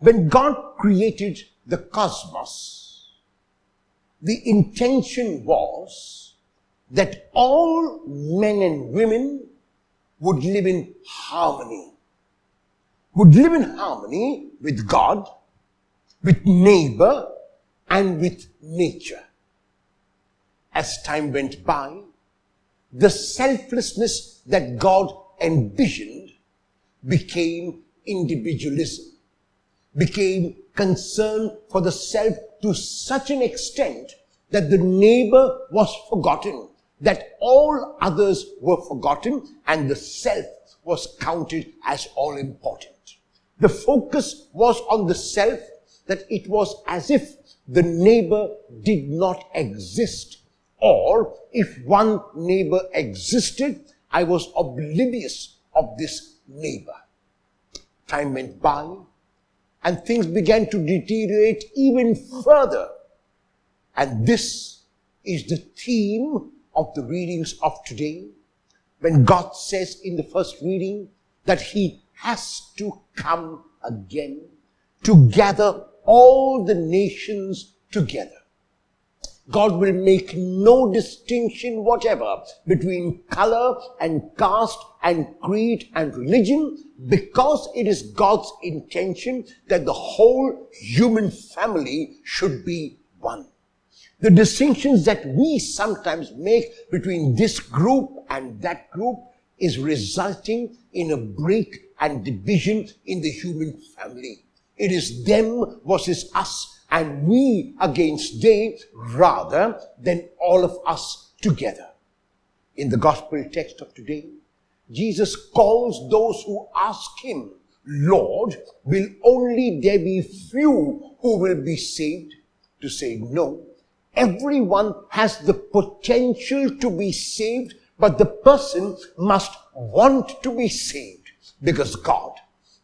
When God created the cosmos, the intention was that all men and women would live in harmony. Would live in harmony with God, with neighbor, and with nature. As time went by, the selflessness that God envisioned became individualism, became concern for the self to such an extent that the neighbor was forgotten, that all others were forgotten, and the self was counted as all important. The focus was on the self, that it was as if the neighbor did not exist, or if one neighbor existed, I was oblivious of this neighbor. Time went by, and things began to deteriorate even further. And this is the theme of the readings of today, when God says in the first reading that He has to come again to gather all the nations together. God will make no distinction whatever between color and caste and creed and religion, because it is God's intention that the whole human family should be one. The distinctions that we sometimes make between this group and that group is resulting in a break and division in the human family. It is them versus us, and we against they, rather than all of us together. In the gospel text of today, Jesus calls those who ask Him, Lord, will only there be few who will be saved? To say no. Everyone has the potential to be saved, but the person must want to be saved, because God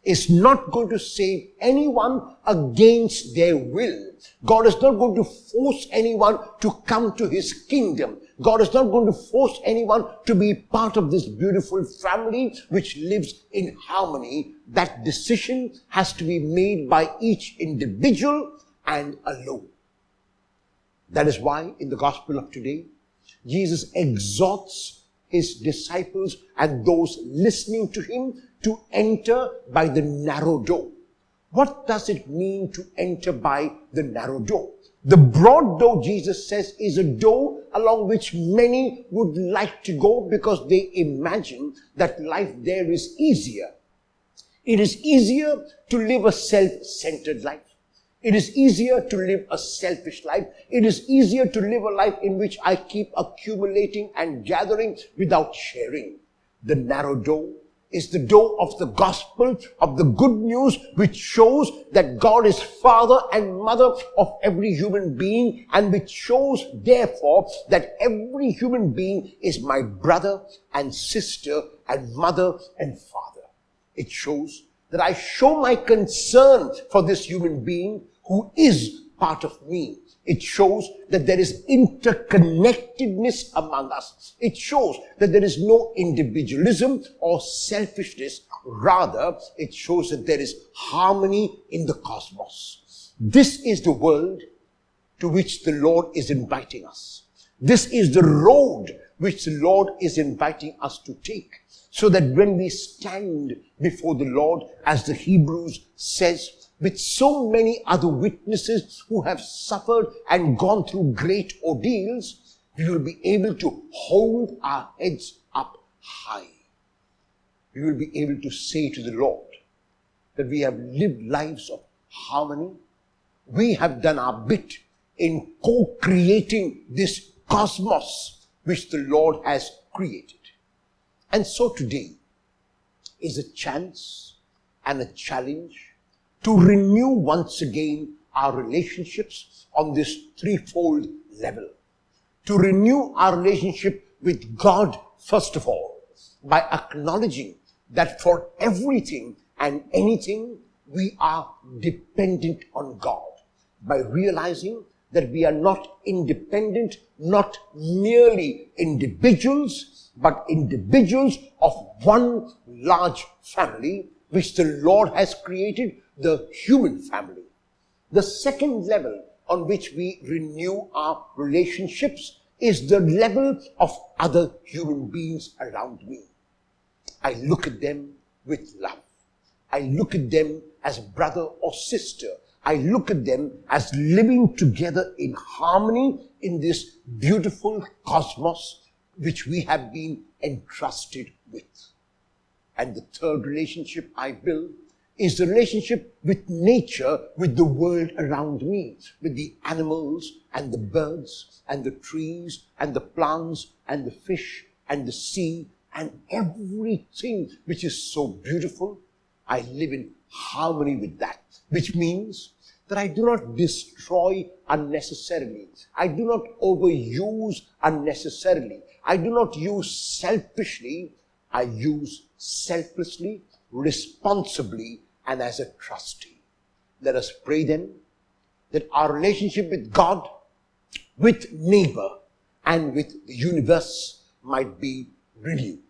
is not going to save anyone against their will. God is not going to force anyone to come to His kingdom. God is not going to force anyone to be part of this beautiful family which lives in harmony. That decision has to be made by each individual and alone. That is why in the gospel of today, Jesus exhorts His disciples and those listening to Him to enter by the narrow door. What does it mean to enter by the narrow door? The broad door, Jesus says, is a door along which many would like to go because they imagine that life there is easier. It is easier to live a self-centered life. It is easier to live a selfish life. It is easier to live a life in which I keep accumulating and gathering without sharing. The narrow door is the door of the gospel, of the good news, which shows that God is father and mother of every human being, and which shows, therefore, that every human being is my brother and sister and mother and father. It shows that I show my concern for this human being who is part of me. It shows that there is interconnectedness among us. It shows that there is no individualism or selfishness. Rather, it shows that there is harmony in the cosmos. This is the world to which the Lord is inviting us. This is the road which the Lord is inviting us to take, so that when we stand before the Lord, as the Hebrews says, with so many other witnesses who have suffered and gone through great ordeals, we will be able to hold our heads up high. We will be able to say to the Lord that we have lived lives of harmony. We have done our bit in co-creating this cosmos which the Lord has created. And so today is a chance and a challenge to renew once again our relationships on this threefold level. To renew our relationship with God, first of all, by acknowledging that for everything and anything we are dependent on God. By realizing that we are not independent, not merely individuals, but individuals of one large family which the Lord has created, the human family. The second level on which we renew our relationships is the level of other human beings around me. I look at them with love. I look at them as brother or sister. I look at them as living together in harmony in this beautiful cosmos which we have been entrusted with. And the third relationship I build is the relationship with nature, with the world around me, with the animals and the birds and the trees and the plants and the fish and the sea and everything which is so beautiful. I live in harmony with that, which means that I do not destroy unnecessarily. I do not overuse unnecessarily. I do not use selfishly. I use selflessly, responsibly, and as a trustee. Let us pray then that our relationship with God, with neighbor, and with the universe might be renewed.